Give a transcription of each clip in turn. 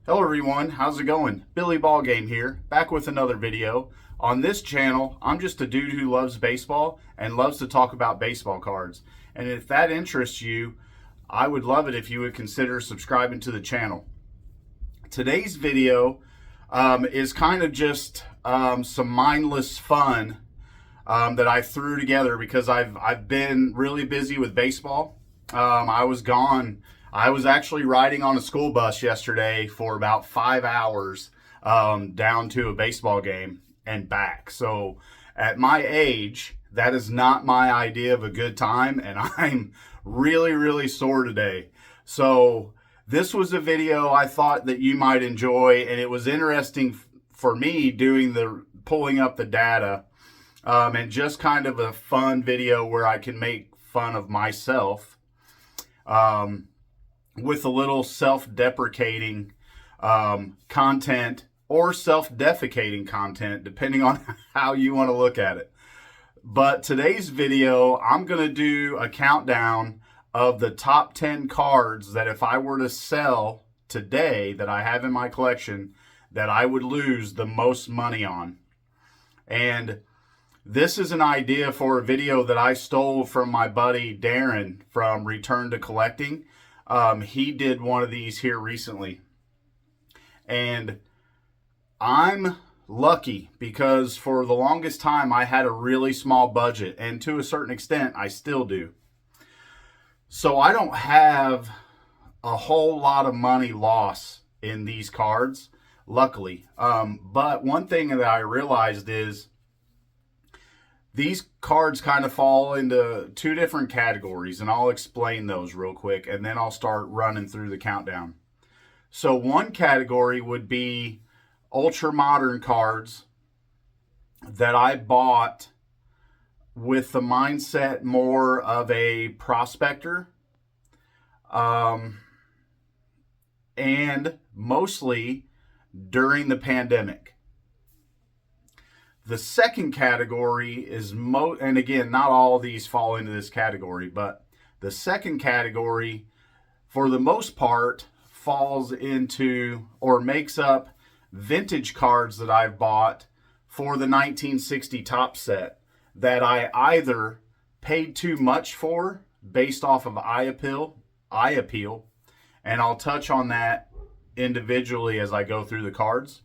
Hello everyone, how's it going? Billy Ballgame here, back with another video. On this channel, I'm just a dude who loves baseball and loves to talk about baseball cards. And if that interests you, I would love it if you would consider subscribing to the channel. Today's video is kind of just some mindless fun that I threw together because I've been really busy with baseball. I was gone. I was actually riding on a school bus yesterday for about 5 hours down to a baseball game and back. So at my age, that is not my idea of a good time, and I'm really, really sore today. So this was a video I thought that you might enjoy, and it was interesting for me doing pulling up the data and just kind of a fun video where I can make fun of myself. With a little self-deprecating content or self-defecating content, depending on how you want to look at it. But today's video, I'm going to do a countdown of the top 10 cards that if I were to sell today that I have in my collection, that I would lose the most money on. And this is an idea for a video that I stole from my buddy Darren from Return to Collecting. He did one of these here recently. And I'm lucky because for the longest time I had a really small budget, and to a certain extent I still do. So I don't have a whole lot of money loss in these cards, luckily. But one thing that I realized is these cards kind of fall into two different categories, and I'll explain those real quick, and then I'll start running through the countdown. So one category would be ultra modern cards that I bought with the mindset more of a prospector, and mostly during the pandemic. The second category is, and again, not all of these fall into this category, but the second category, for the most part, falls into or makes up vintage cards that I've bought for the 1960 Topps set that I either paid too much for based off of eye appeal, and I'll touch on that individually as I go through the cards,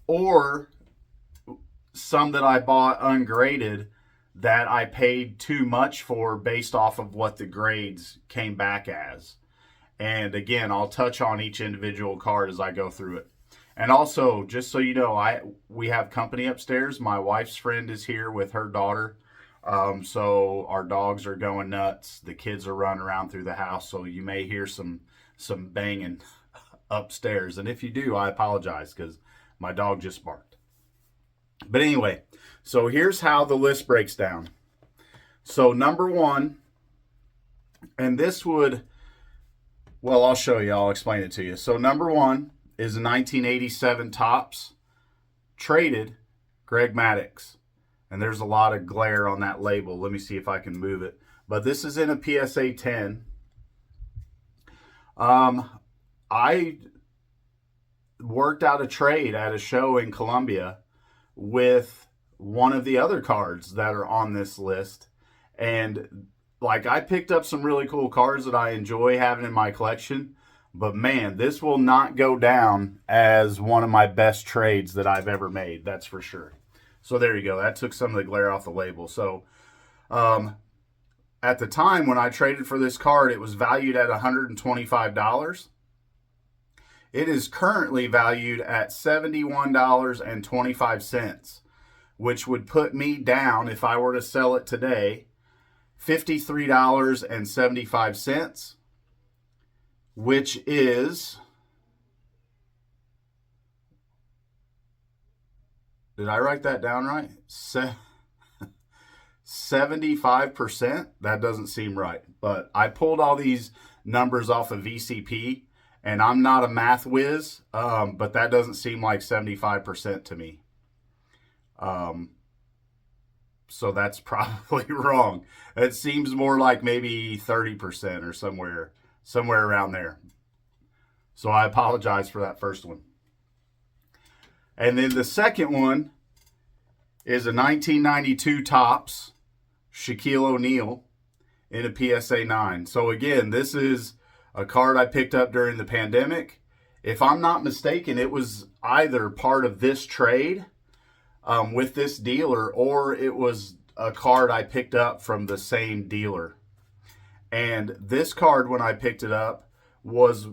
or some that I bought ungraded that I paid too much for based off of what the grades came back as. And again, I'll touch on each individual card as I go through it. And also, just so you know, we have company upstairs. My wife's friend is here with her daughter. So our dogs are going nuts. The kids are running around through the house. So you may hear some banging upstairs. And if you do, I apologize because my dog just barked. But anyway, so here's how the list breaks down. So number one, and this would, well, I'll show you. I'll explain it to you. So number one is a 1987 Topps traded Greg Maddux. And there's a lot of glare on that label. Let me see if I can move it. But this is in a PSA 10. I worked out a trade at a show in Columbia with one of the other cards that are on this list. And like, I picked up some really cool cards that I enjoy having in my collection, but man, this will not go down as one of my best trades that I've ever made. That's for sure. So there you go. That took some of the glare off the label. So at the time when I traded for this card, it was valued at $125. It is currently valued at $71.25, which would put me down, if I were to sell it today, $53.75, which is, did I write that down right? 75%? That doesn't seem right. But I pulled all these numbers off of VCP. And I'm not a math whiz, but that doesn't seem like 75% to me. So that's probably wrong. It seems more like maybe 30% or somewhere around there. So I apologize for that first one. And then the second one is a 1992 Topps Shaquille O'Neal in a PSA 9. So again, this is a card I picked up during the pandemic. If I'm not mistaken, it was either part of this trade with this dealer, or it was a card I picked up from the same dealer. And this card, when I picked it up, was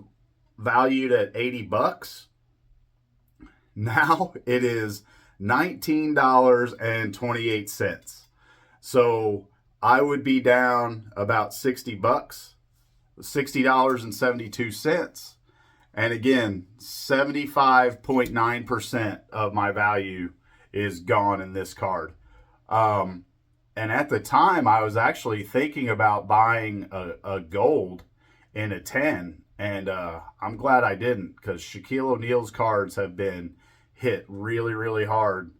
valued at 80 bucks. Now it is $19.28. So I would be down about 60 bucks, $60.72. And again, 75.9% of my value is gone in this card. And at the time, I was actually thinking about buying a gold in a 10. And I'm glad I didn't, because Shaquille O'Neal's cards have been hit really, really hard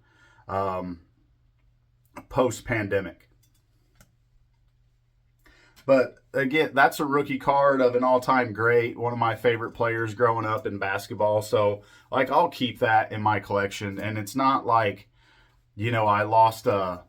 post-pandemic. But again, that's a rookie card of an all-time great, one of my favorite players growing up in basketball. So, like, I'll keep that in my collection. And it's not like, you know, I lost the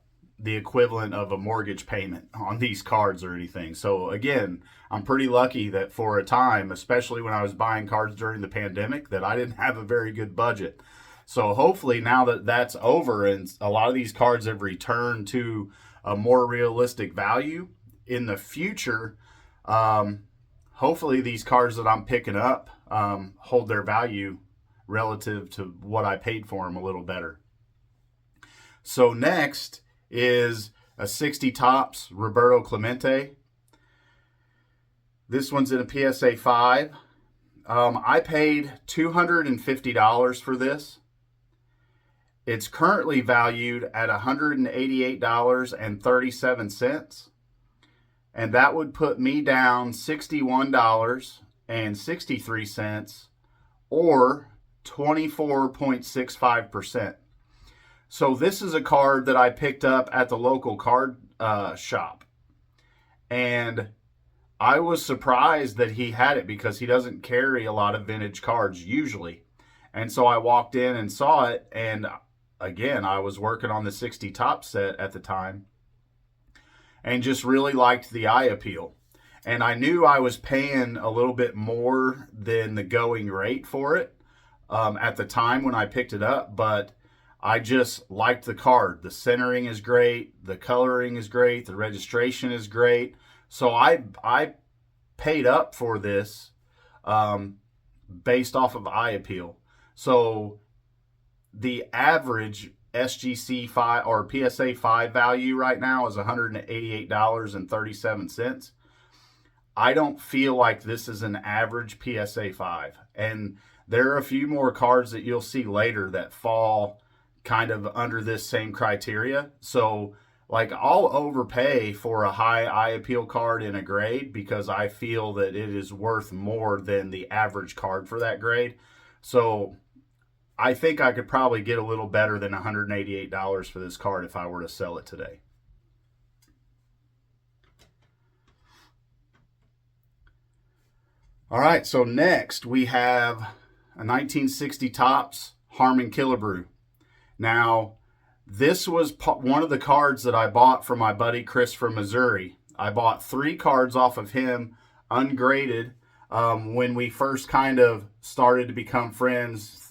equivalent of a mortgage payment on these cards or anything. So, again, I'm pretty lucky that for a time, especially when I was buying cards during the pandemic, that I didn't have a very good budget. So, hopefully, now that that's over and a lot of these cards have returned to a more realistic value, in the future, hopefully these cards that I'm picking up hold their value relative to what I paid for them a little better. So next is a 60 Topps Roberto Clemente. This one's in a PSA 5. I paid $250 for this. It's currently valued at $188.37. And that would put me down $61.63, or 24.65%. So this is a card that I picked up at the local card shop. And I was surprised that he had it, because he doesn't carry a lot of vintage cards usually. And so I walked in and saw it. And again, I was working on the 60 Topps set at the time, and just really liked the eye appeal. And I knew I was paying a little bit more than the going rate for it at the time when I picked it up, but I just liked the card. The centering is great, the coloring is great, the registration is great. So I paid up for this based off of eye appeal. So the average SGC 5 or PSA 5 value right now is $188.37. I don't feel like this is an average PSA 5. And there are a few more cards that you'll see later that fall kind of under this same criteria. So, like, I'll overpay for a high eye appeal card in a grade because I feel that it is worth more than the average card for that grade. So I think I could probably get a little better than $188 for this card if I were to sell it today. All right, so next we have a 1960 Topps Harmon Killebrew. Now, this was one of the cards that I bought from my buddy Chris from Missouri. I bought 3 cards off of him, ungraded, when we first kind of started to become friends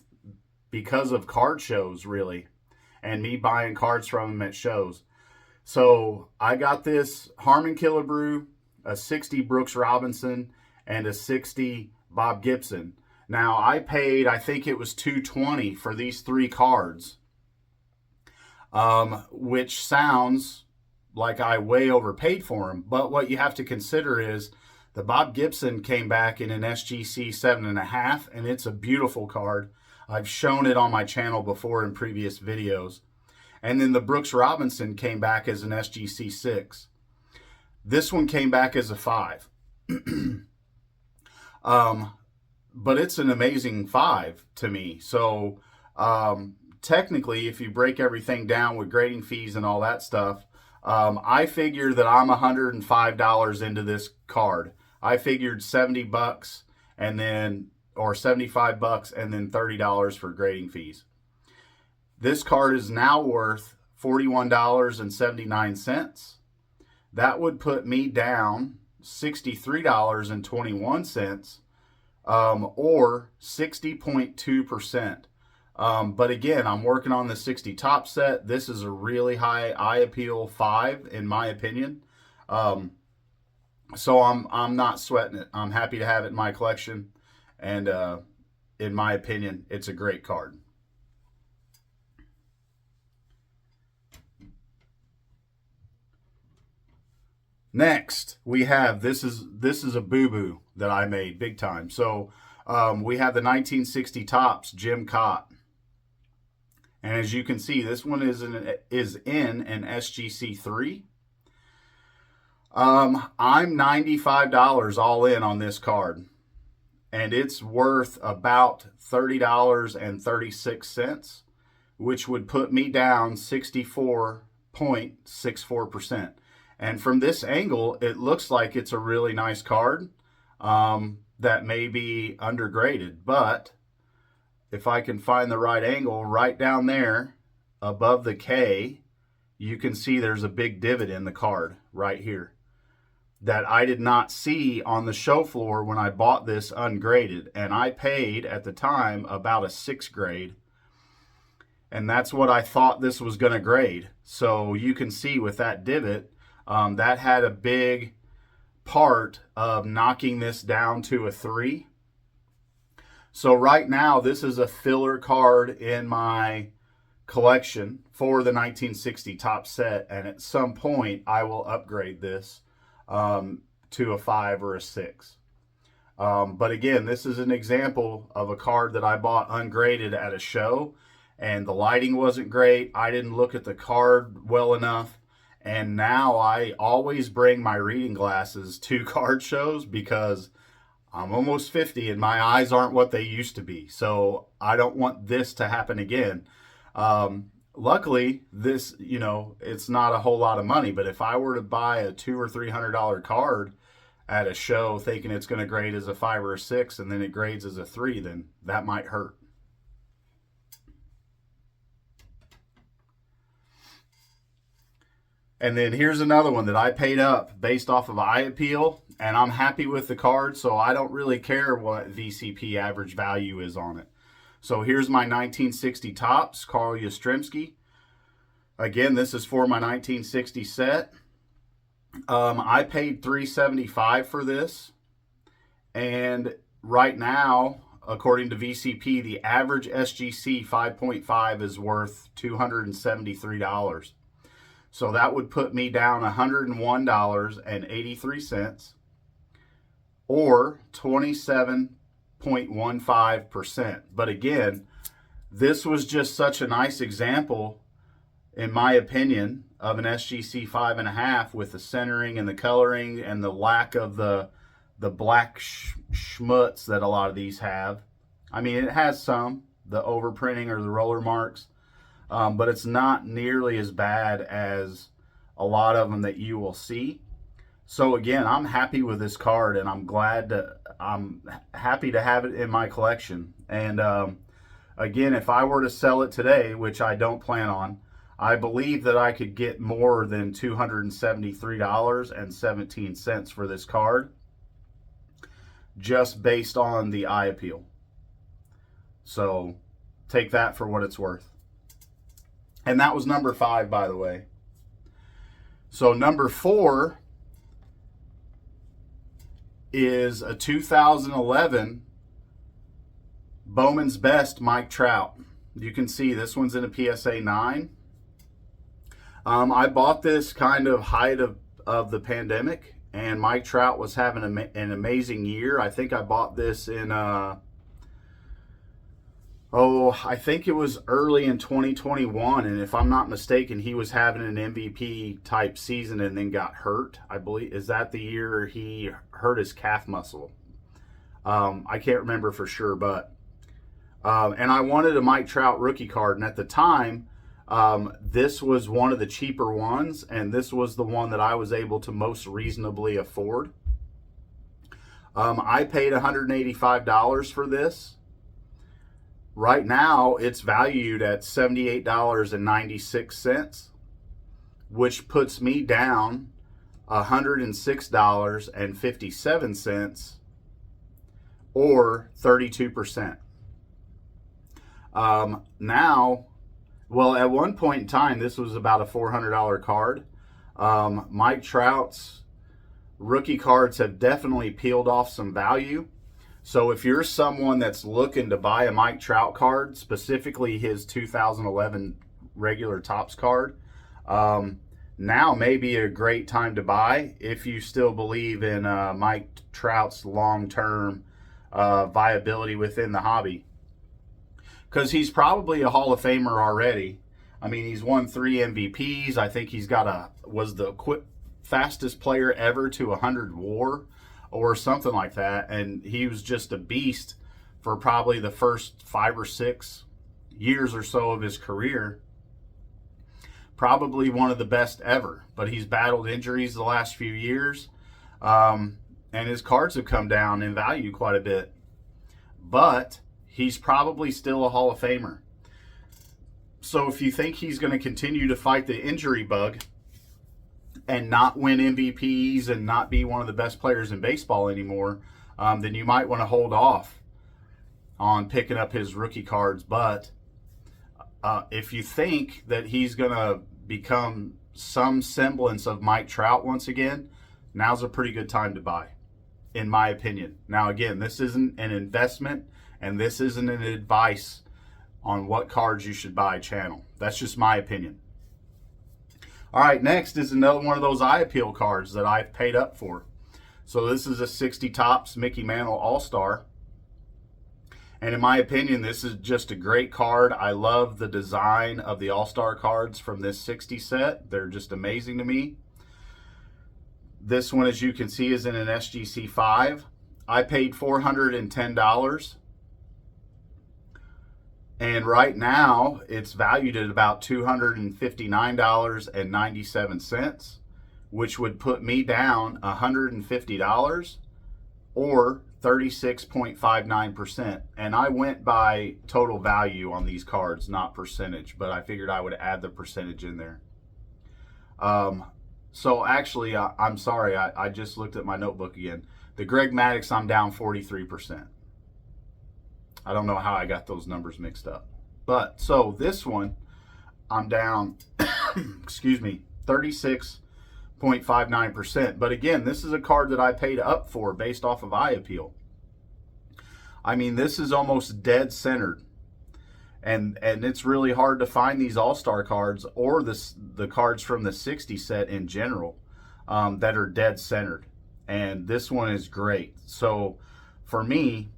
because of card shows, really, and me buying cards from him at shows. So I got this Harmon Killebrew, a 60 Brooks Robinson, and a 60 Bob Gibson. Now, I paid, I think it was $220 for these 3 cards, which sounds like I way overpaid for them. But what you have to consider is the Bob Gibson came back in an SGC 7.5, and it's a beautiful card. I've shown it on my channel before in previous videos. And then the Brooks Robinson came back as an SGC 6. This one came back as a 5. But it's an amazing 5 to me. So technically, if you break everything down with grading fees and all that stuff, I figure that I'm $105 into this card. I figured 70 bucks, and then or $75 and then $30 for grading fees. This card is now worth $41.79. That would put me down $63.21, or 60.2%. But again, I'm working on the 60 top set. This is a really high eye appeal 5 in my opinion. So I'm not sweating it. I'm happy to have it in my collection, and in my opinion, it's a great card. Next, we have this is a boo-boo that I made big time. So we have the 1960 Topps Jim Cott. And as you can see, this one is in an SGC3. I'm $95 all in on this card, and it's worth about $30.36, which would put me down 64.64%. And from this angle, it looks like it's a really nice card that may be undergraded. But if I can find the right angle, right down there above the K, you can see there's a big divot in the card right here that I did not see on the show floor when I bought this ungraded. And I paid at the time about a 6 grade. And that's what I thought this was going to grade. So you can see with that divot, that had a big part of knocking this down to a 3. So right now, this is a filler card in my collection for the 1960 Topps set, and at some point, I will upgrade this to a 5 or a 6. But again, this is an example of a card that I bought ungraded at a show, and the lighting wasn't great. I didn't look at the card well enough. And now I always bring my reading glasses to card shows because I'm almost 50 and my eyes aren't what they used to be. So I don't want this to happen again. Luckily, this, it's not a whole lot of money. But if I were to buy a $200 or $300 card at a show thinking it's going to grade as a 5 or a 6 and then it grades as a 3, then that might hurt. And then here's another one that I paid up based off of eye appeal, and I'm happy with the card, so I don't really care what VCP average value is on it. So here's my 1960 Topps, Carl Yastrzemski. Again, this is for my 1960 set. I paid $375 for this, and right now, according to VCP, the average SGC 5.5 is worth $273. So that would put me down $101.83, or 27.15%. But again, this was just such a nice example, in my opinion, of an SGC 5.5 with the centering and the coloring and the lack of the black schmutz that a lot of these have. I mean, it has some, the overprinting or the roller marks. But it's not nearly as bad as a lot of them that you will see. So again, I'm happy with this card, and I'm happy to have it in my collection. And again, if I were to sell it today, which I don't plan on, I believe that I could get more than $273.17 for this card, just based on the eye appeal. So take that for what it's worth. And that was number 5, by the way. So number 4 is a 2011 Bowman's Best Mike Trout. You can see this one's in a PSA 9. I bought this kind of height of the pandemic, and Mike Trout was having an amazing year. I think I bought this in I think it was early in 2021, and if I'm not mistaken, he was having an MVP type season and then got hurt. I believe, is that the year he hurt his calf muscle? I can't remember for sure, but and I wanted a Mike Trout rookie card, and at the time, this was one of the cheaper ones, and this was the one that I was able to most reasonably afford. I paid $185 for this. Right now, it's valued at $78.96, which puts me down $106.57, or 32%. Now, well, at one point in time, this was about a $400 card. Mike Trout's rookie cards have definitely peeled off some value. So if you're someone that's looking to buy a Mike Trout card, specifically his 2011 regular Topps card, now may be a great time to buy if you still believe in Mike Trout's long-term viability within the hobby. Because he's probably a Hall of Famer already. I mean, he's won 3 MVPs. I think he's was the fastest player ever to 100 WAR or something like that. And he was just a beast for probably the first 5 or 6 years or so of his career. Probably one of the best ever. But he's battled injuries the last few years. And his cards have come down in value quite a bit. But he's probably still a Hall of Famer. So if you think he's going to continue to fight the injury bug and not win MVPs and not be one of the best players in baseball anymore, then you might want to hold off on picking up his rookie cards. But if you think that he's going to become some semblance of Mike Trout once again, now's a pretty good time to buy, in my opinion. Now, again, this isn't an investment, and this isn't an advice on what cards you should buy channel. That's just my opinion. All right, next is another one of those eye appeal cards that I've paid up for. So this is a 60 Topps Mickey Mantle All-Star. And in my opinion, this is just a great card. I love the design of the All-Star cards from this 60 set. They're just amazing to me. This one, as you can see, is in an SGC 5. I paid $410. And right now, it's valued at about $259.97, which would put me down $150, or 36.59%. And I went by total value on these cards, not percentage, but I figured I would add the percentage in there. So actually, I'm sorry, I just looked at my notebook again. The Greg Maddux, I'm down 43%. I don't know how I got those numbers mixed up. But, so this one, I'm down, excuse me, 36.59%. But again, this is a card that I paid up for based off of eye appeal. I mean, this is almost dead centered. And it's really hard to find these All-Star cards or the cards from the 60 set in general that are dead centered. And this one is great. So, for me,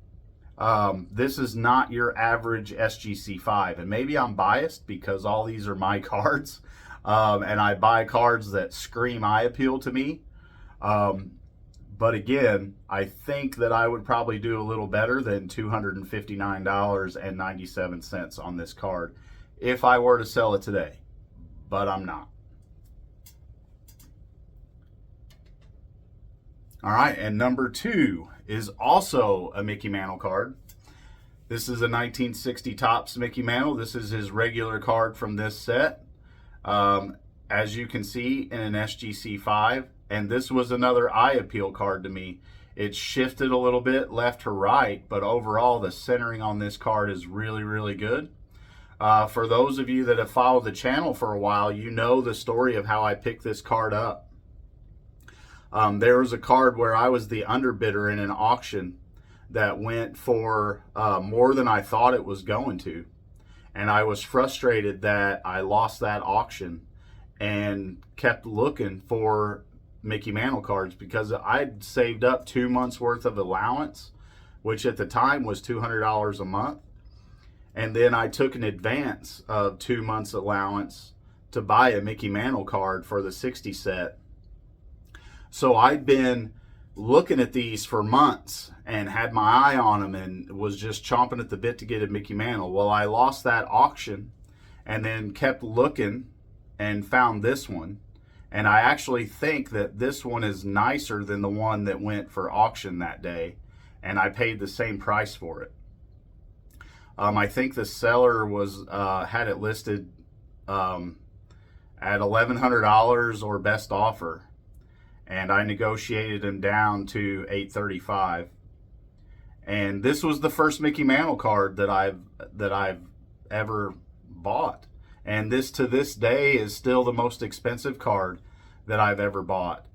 this is not your average SGC 5, and maybe I'm biased because all these are my cards, and I buy cards that scream eye appeal to me. But again, I think that I would probably do a little better than $259.97 on this card if I were to sell it today, but I'm not. All right, and number 2 is also a Mickey Mantle card. This is a 1960 Topps Mickey Mantle. This is his regular card from this set. As you can see, in an SGC 5. And this was another eye appeal card to me. It shifted a little bit left to right, but overall the centering on this card is really, really good. For those of you that have followed the channel for a while, you know the story of how I picked this card up. There was a card where I was the underbidder in an auction that went for more than I thought it was going to. And I was frustrated that I lost that auction and kept looking for Mickey Mantle cards because I'd saved up 2 months worth of allowance, which at the time was $200 a month. And then I took an advance of 2 months allowance to buy a Mickey Mantle card for the 60 set. So I'd been looking at these for months and had my eye on them and was just chomping at the bit to get a Mickey Mantle. Well, I lost that auction and then kept looking and found this one. And I actually think that this one is nicer than the one that went for auction that day, and I paid the same price for it. I think the seller was had it listed at $1,100 or best offer, and I negotiated him down to $835. And this was the first Mickey Mantle card that I've ever bought, and this to this day is still the most expensive card that I've ever bought.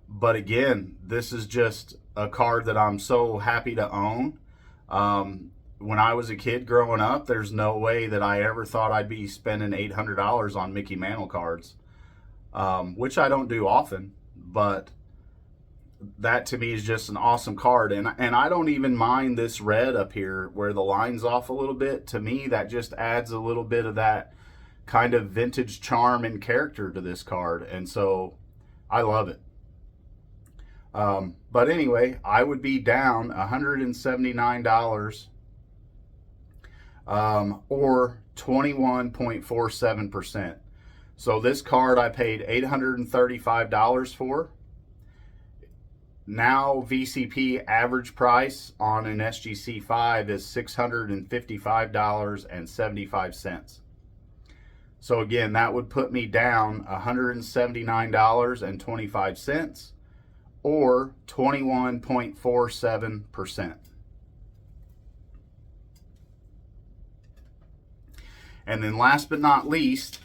But again, this is just a card that I'm so happy to own. When I was a kid growing up, there's no way that I ever thought I'd be spending $800 on Mickey Mantle cards, which I don't do often, but that to me is just an awesome card. And I don't even mind this red up here where the line's off a little bit. To me, that just adds a little bit of that kind of vintage charm and character to this card, and so I love it. But anyway, I would be down $179 or 21.47%. So this card I paid $835 for. Now VCP average price on an SGC5 is $655.75. So again, that would put me down $179.25 or 21.47%. And then last but not least,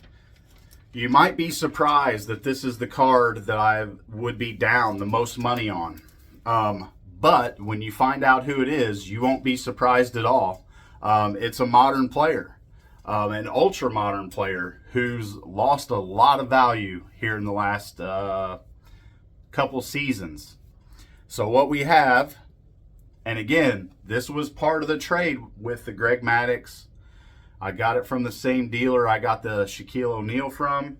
you might be surprised that this is the card that I would be down the most money on. But when you find out who it is, you won't be surprised at all. It's a modern player, an ultra modern player who's lost a lot of value here in the last couple seasons. So what we have, and again, this was part of the trade with the Greg Maddux. I got it from the same dealer I got the Shaquille O'Neal from.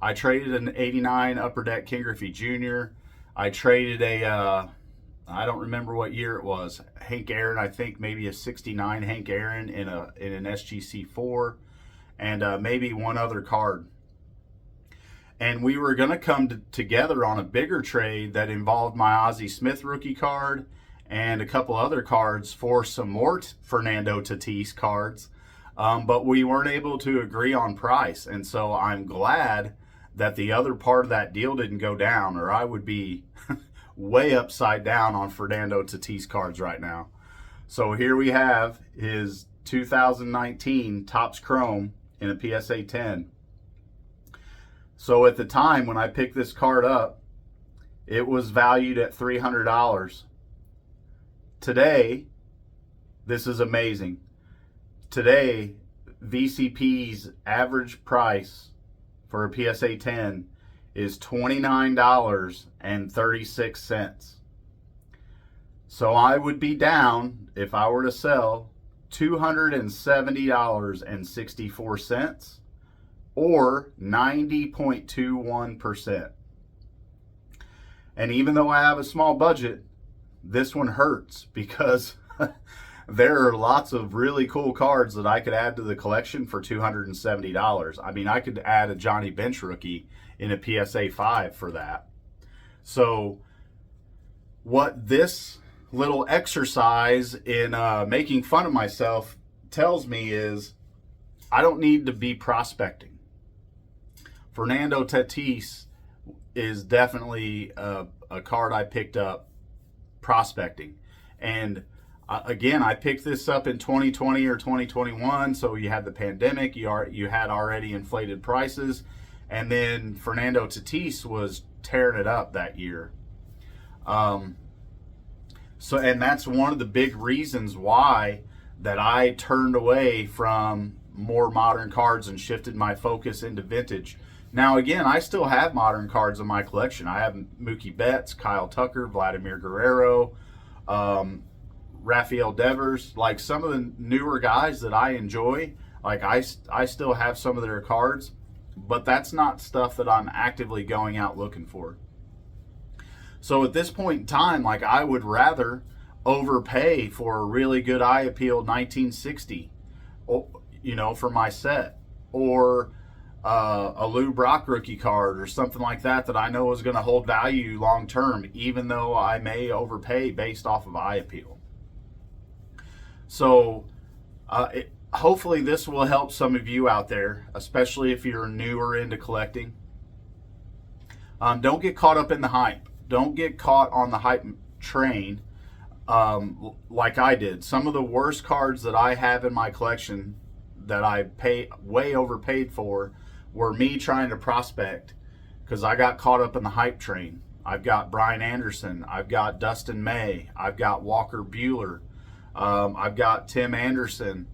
I traded an 89 Upper Deck King Griffey Jr. I traded a, I don't remember what year it was, Hank Aaron, I think maybe a 69 Hank Aaron in an SGC4, and maybe one other card. And we were going to come together on a bigger trade that involved my Ozzie Smith rookie card and a couple other cards for some more Fernando Tatis cards. But we weren't able to agree on price. And so I'm glad that the other part of that deal didn't go down, or I would be way upside down on Fernando Tatis cards right now. So here we have his 2019 Topps Chrome in a PSA 10. So at the time when I picked this card up, it was valued at $300. Today, this is amazing. Today, VCP's average price for a PSA 10 is $29.36. So I would be down, if I were to sell, $270.64 or 90.21%. And even though I have a small budget, this one hurts because there are lots of really cool cards that I could add to the collection for $270. I mean, I could add a Johnny Bench rookie in a PSA 5 for that. So what this little exercise in making fun of myself tells me is I don't need to be prospecting. Fernando Tatis is definitely a card I picked up prospecting. And again, I picked this up in 2020 or 2021, so you had the pandemic, you had already inflated prices, and then Fernando Tatis was tearing it up that year. And that's one of the big reasons why that I turned away from more modern cards and shifted my focus into vintage. Now, again, I still have modern cards in my collection. I have Mookie Betts, Kyle Tucker, Vladimir Guerrero, Rafael Devers, like some of the newer guys that I enjoy. Like I still have some of their cards, but that's not stuff that I'm actively going out looking for. So at this point in time, like I would rather overpay for a really good eye appeal 1960, you know, for my set, or a Lou Brock rookie card or something like that I know is going to hold value long term, even though I may overpay based off of eye appeal. So hopefully this will help some of you out there, especially if you're newer into collecting. Don't get caught up in the hype. Don't get caught on the hype train like I did. Some of the worst cards that I have in my collection that I way overpaid for were me trying to prospect because I got caught up in the hype train. I've got Brian Anderson. I've got Dustin May. I've got Walker Buehler. I've got Tim Anderson.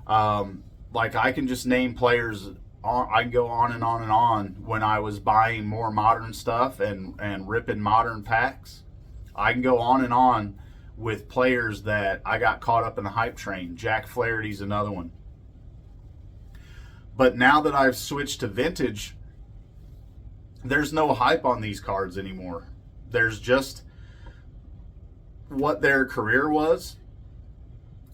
Like I can just name players. I can go on and on and on. When I was buying more modern stuff and ripping modern packs, I can go on and on with players that I got caught up in the hype train. Jack Flaherty's another one. But now that I've switched to vintage, there's no hype on these cards anymore. There's just what their career was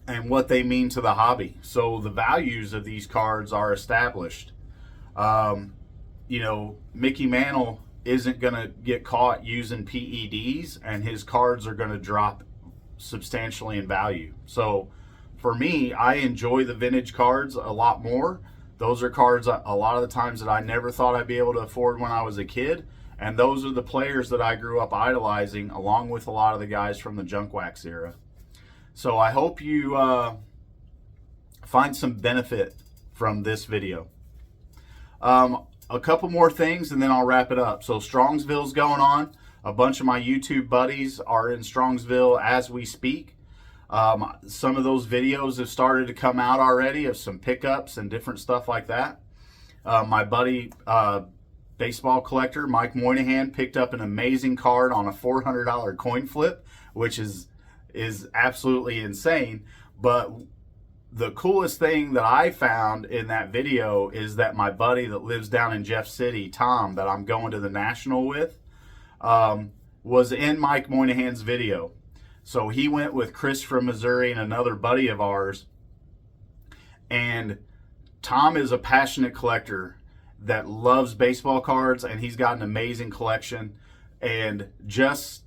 and what they mean to the hobby. So the values of these cards are established. Mickey Mantle isn't going to get caught using PEDs, and his cards are going to drop substantially in value. So for me, I enjoy the vintage cards a lot more. Those are cards a lot of the times that I never thought I'd be able to afford when I was a kid. And those are the players that I grew up idolizing, along with a lot of the guys from the junk wax era. So I hope you find some benefit from this video. A couple more things and then I'll wrap it up. So Strongsville's going on. A bunch of my YouTube buddies are in Strongsville as we speak. Some of those videos have started to come out already of some pickups and different stuff like that. My buddy, baseball collector Mike Moynihan, picked up an amazing card on a $400 coin flip, which is absolutely insane. But the coolest thing that I found in that video is that my buddy that lives down in Jeff City, Tom, that I'm going to the National with, was in Mike Moynihan's video. So he went with Chris from Missouri and another buddy of ours. And Tom is a passionate collector that loves baseball cards, and he's got an amazing collection. And just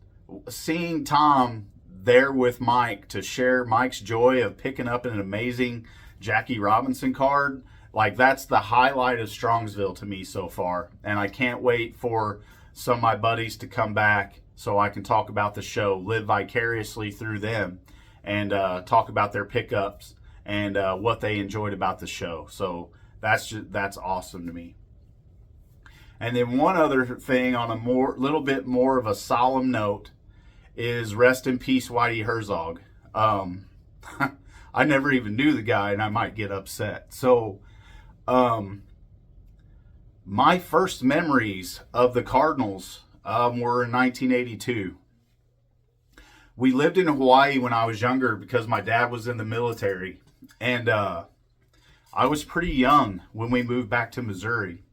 seeing Tom there with Mike to share Mike's joy of picking up an amazing Jackie Robinson card, like that's the highlight of Strongsville to me so far. And I can't wait for some of my buddies to come back so I can talk about the show, live vicariously through them, and talk about their pickups and what they enjoyed about the show. So that's awesome to me. And then one other thing on a little bit more of a solemn note is rest in peace, Whitey Herzog. I never even knew the guy, and I might get upset. So my first memories of the Cardinals were in 1982. We lived in Hawaii when I was younger because my dad was in the military. And I was pretty young when we moved back to Missouri.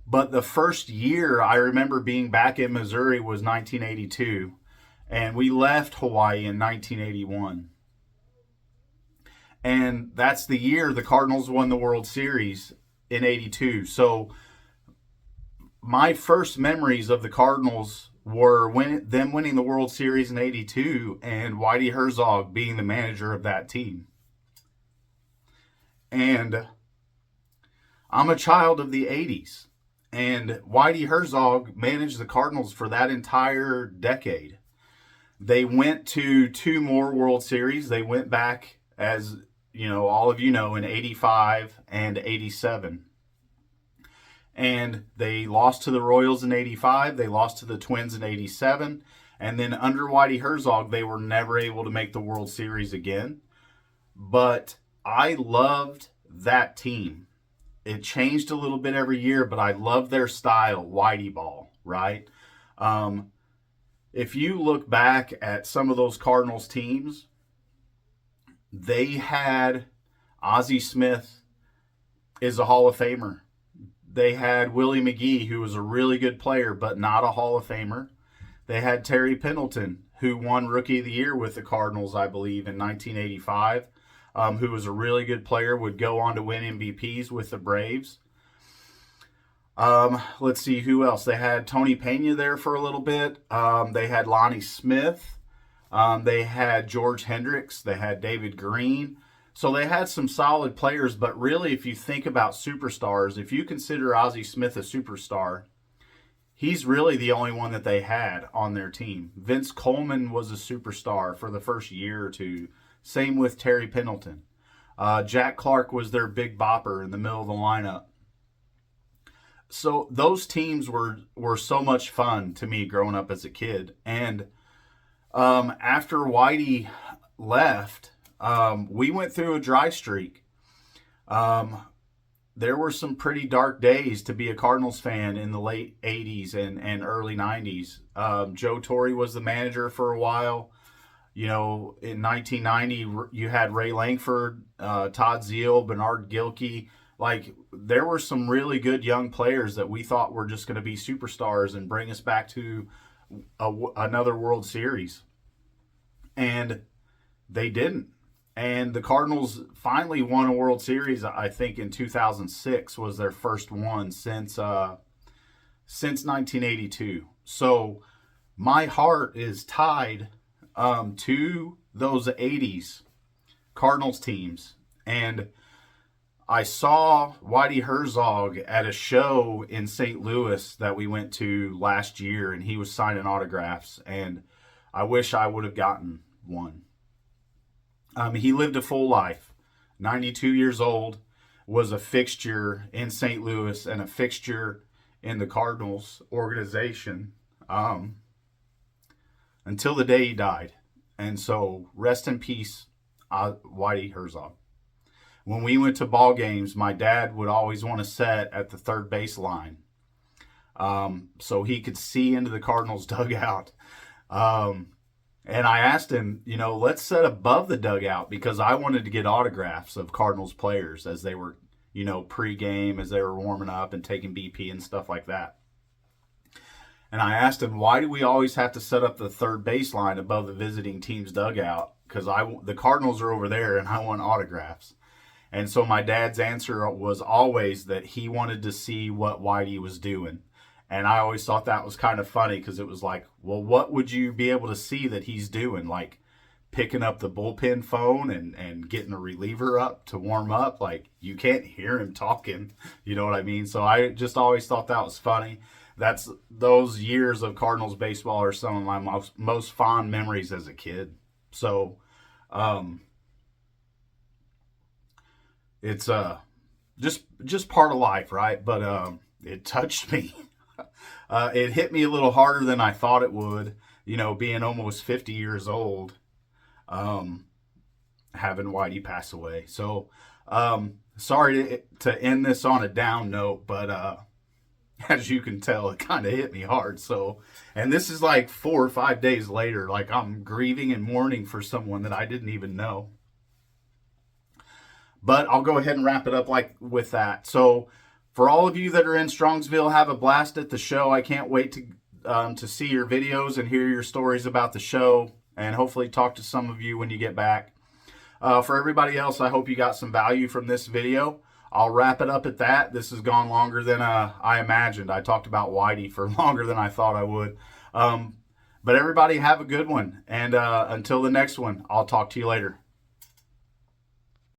But the first year I remember being back in Missouri was 1982. And we left Hawaii in 1981. And that's the year the Cardinals won the World Series in 82. So my first memories of the Cardinals were them winning the World Series in 82 and Whitey Herzog being the manager of that team. And I'm a child of the 80s. And Whitey Herzog managed the Cardinals for that entire decade. They went to 2 more World Series. They went back, as all of you know, in 85 and 87. And they lost to the Royals in 85. They lost to the Twins in 87. And then under Whitey Herzog, they were never able to make the World Series again. But I loved that team. It changed a little bit every year, but I love their style, Whitey ball, right? If you look back at some of those Cardinals teams, they had Ozzie Smith is a Hall of Famer. They had Willie McGee, who was a really good player, but not a Hall of Famer. They had Terry Pendleton, who won Rookie of the Year with the Cardinals, I believe, in 1985. who was a really good player, would go on to win MVPs with the Braves. Let's see who else. They had Tony Pena there for a little bit. They had Lonnie Smith. They had George Hendricks. They had David Green. So they had some solid players, but really, if you think about superstars, if you consider Ozzie Smith a superstar, he's really the only one that they had on their team. Vince Coleman was a superstar for the first year or two. Same with Terry Pendleton. Jack Clark was their big bopper in the middle of the lineup. So those teams were so much fun to me growing up as a kid. And after Whitey left, we went through a dry streak. There were some pretty dark days to be a Cardinals fan in the late 80s and early 90s. Joe Torre was the manager for a while. You know, in 1990, you had Ray Langford, Todd Zeile, Bernard Gilkey. Like, there were some really good young players that we thought were just going to be superstars and bring us back to another World Series. And they didn't. And the Cardinals finally won a World Series, I think, in 2006 was their first one since 1982. So my heart is tied to those 80s Cardinals teams. And I saw Whitey Herzog at a show in St. Louis that we went to last year, and he was signing autographs, and I wish I would have gotten one. He lived a full life, 92 years old, was a fixture in St. Louis and a fixture in the Cardinals organization until the day he died. And so rest in peace, Whitey Herzog. When we went to ball games, my dad would always want to sit at the third base line so he could see into the Cardinals dugout. And I asked him, you know, let's sit above the dugout because I wanted to get autographs of Cardinals players as they were, you know, pre-game, as they were warming up and taking BP and stuff like that. And I asked him, why do we always have to set up the third baseline above the visiting team's dugout? Because the Cardinals are over there and I want autographs. And so my dad's answer was always that he wanted to see what Whitey was doing. And I always thought that was kind of funny because it was like, well, what would you be able to see that he's doing? Like picking up the bullpen phone and getting a reliever up to warm up. Like you can't hear him talking. You know what I mean? So I just always thought that was funny. Those years of Cardinals baseball are some of my most fond memories as a kid. So it's just part of life, right? But it touched me. It hit me a little harder than I thought it would, you know, being almost 50 years old, having Whitey pass away. So, sorry to end this on a down note, but as you can tell, it kind of hit me hard. So, and this is like 4 or 5 days later, like I'm grieving and mourning for someone that I didn't even know. But I'll go ahead and wrap it up with that. So, for all of you that are in Strongsville, have a blast at the show. I can't wait to see your videos and hear your stories about the show and hopefully talk to some of you when you get back. For everybody else, I hope you got some value from this video. I'll wrap it up at that. This has gone longer than I imagined. I talked about Whitey for longer than I thought I would. But everybody have a good one. And until the next one, I'll talk to you later.